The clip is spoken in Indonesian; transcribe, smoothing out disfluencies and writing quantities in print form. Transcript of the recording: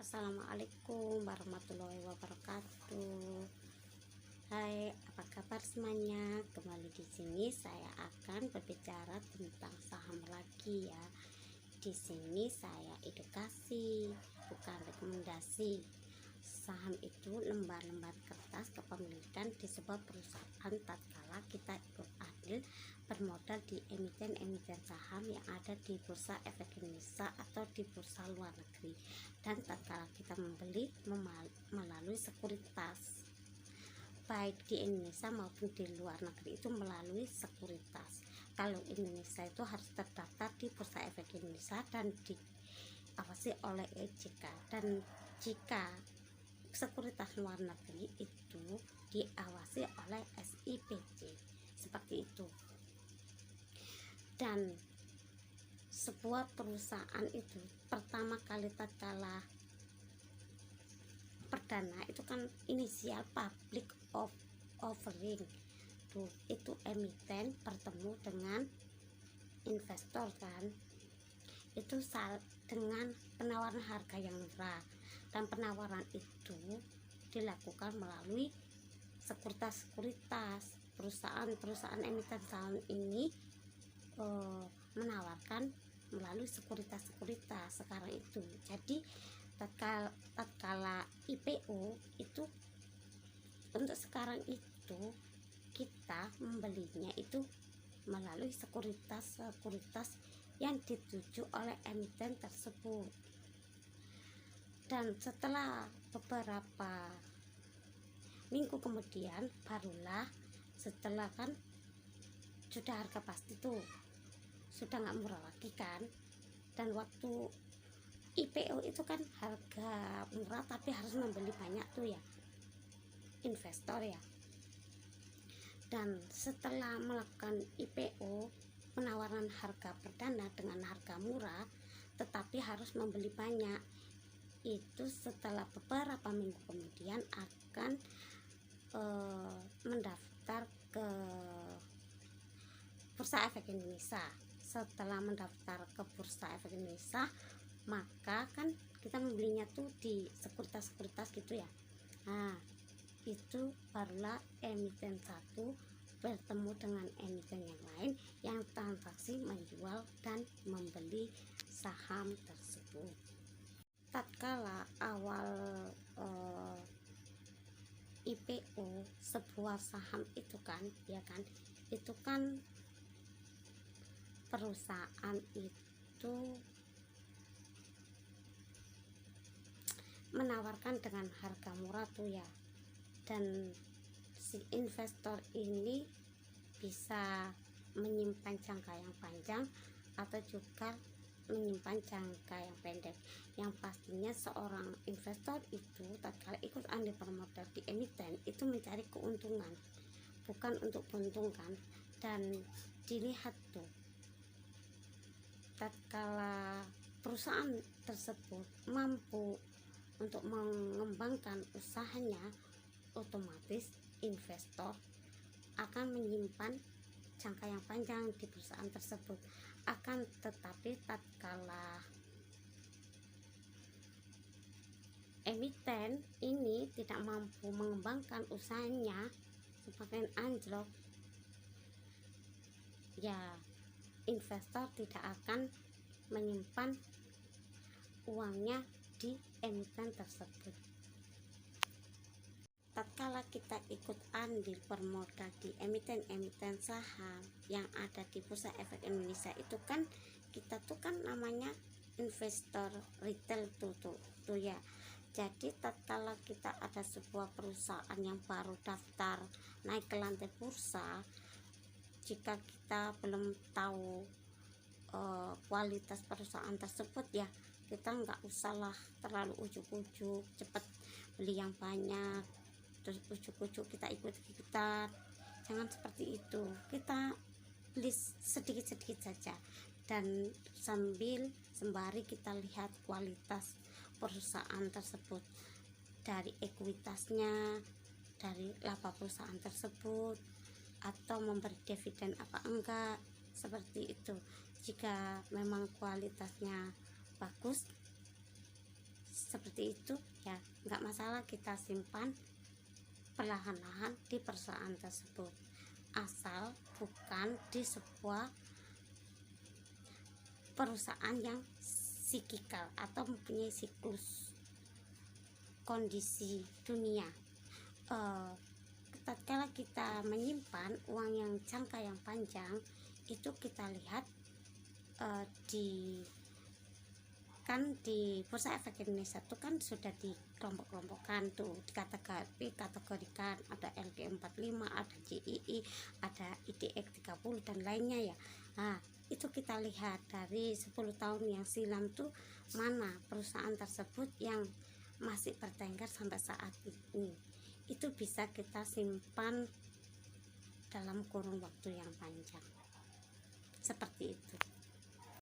Assalamualaikum warahmatullahi wabarakatuh. Hai, apa kabar semuanya? Kembali di sini saya akan berbicara tentang saham lagi ya. Di sini saya edukasi, bukan rekomendasi. Saham itu lembar-lembar kertas kepemilikan di sebuah perusahaan tatkala kita ikut andil bermodal di emiten-emiten saham yang ada di Bursa Efek Indonesia atau di bursa luar negeri, dan tatkala kita membeli melalui sekuritas baik di Indonesia maupun di luar negeri itu melalui sekuritas. Kalau Indonesia itu harus terdaftar di Bursa Efek Indonesia dan diawasi oleh OJK, dan jika sekuritas luar negeri itu diawasi oleh SIPJ, seperti itu. Dan sebuah perusahaan itu pertama kali tatkala perdana itu kan inisial public offering tuh, itu emiten bertemu dengan investor kan, itu dengan penawaran harga yang murah, dan penawaran itu dilakukan melalui sekuritas. Perusahaan emiten saham ini menawarkan melalui sekuritas sekarang itu. Jadi tatkala IPO itu untuk sekarang itu kita membelinya itu melalui sekuritas yang dituju oleh emiten tersebut. Dan setelah beberapa minggu kemudian barulah, setelah kan sudah harga pasti tuh, sudah nggak murah lagi kan, dan waktu IPO itu kan harga murah tapi harus membeli banyak tuh ya investor ya. Dan setelah melakukan IPO, penawaran harga perdana dengan harga murah tetapi harus membeli banyak, itu setelah beberapa minggu kemudian akan mendaftar ke Bursa Efek Indonesia. Setelah mendaftar ke Bursa Efek Indonesia, maka kan kita membelinya tuh di sekuritas gitu ya. Nah, itu barulah emiten satu bertemu dengan emiten yang lain yang transaksi menjual dan membeli saham tersebut. Tatkala awal IPO sebuah saham itu kan, ya kan, itu kan perusahaan itu menawarkan dengan harga murah tuh ya, dan si investor ini bisa menyimpan jangka yang panjang atau juga menyimpan jangka yang pendek. Yang pastinya seorang investor itu tatkala ikut andil bermodal di emiten itu mencari keuntungan, bukan untuk menguntungkan. Dan dilihat tuh, tatkala perusahaan tersebut mampu untuk mengembangkan usahanya, otomatis investor akan menyimpan jangka yang panjang di perusahaan tersebut. Akan tetapi tatkala emiten ini tidak mampu mengembangkan usahanya, semakin anjlok ya, investor tidak akan menyimpan uangnya di emiten tersebut. Tatkala kita ikut andil bermodal di emiten saham yang ada di Bursa Efek Indonesia itu kan, kita tuh kan namanya investor retail tuh ya. Jadi tatkala kita ada sebuah perusahaan yang baru daftar naik ke lantai bursa, jika kita belum tahu kualitas perusahaan tersebut ya, kita nggak usahlah terlalu ujuk-ujuk cepat beli yang banyak terus ujuk-ujuk kita ikut-ikutan. Jangan seperti itu, kita beli sedikit-sedikit saja, dan sembari kita lihat kualitas perusahaan tersebut, dari ekuitasnya, dari laba perusahaan tersebut, atau memberi dividen apa enggak, seperti itu. Jika memang kualitasnya bagus, seperti itu ya nggak masalah, kita simpan perlahan-lahan di perusahaan tersebut, asal bukan di sebuah perusahaan yang siklikal atau mempunyai siklus kondisi dunia. Tatkala kita menyimpan uang yang jangka yang panjang, itu kita lihat di Bursa Efek Indonesia itu kan sudah dikelompok-kelompokkan tuh, dikategorikan, ada LG45, ada GII, ada IDX 30 dan lainnya ya. Nah, itu kita lihat dari 10 tahun yang silam tuh mana perusahaan tersebut yang masih bertengger sampai saat ini. Itu bisa kita simpan dalam kurun waktu yang panjang. Seperti itu.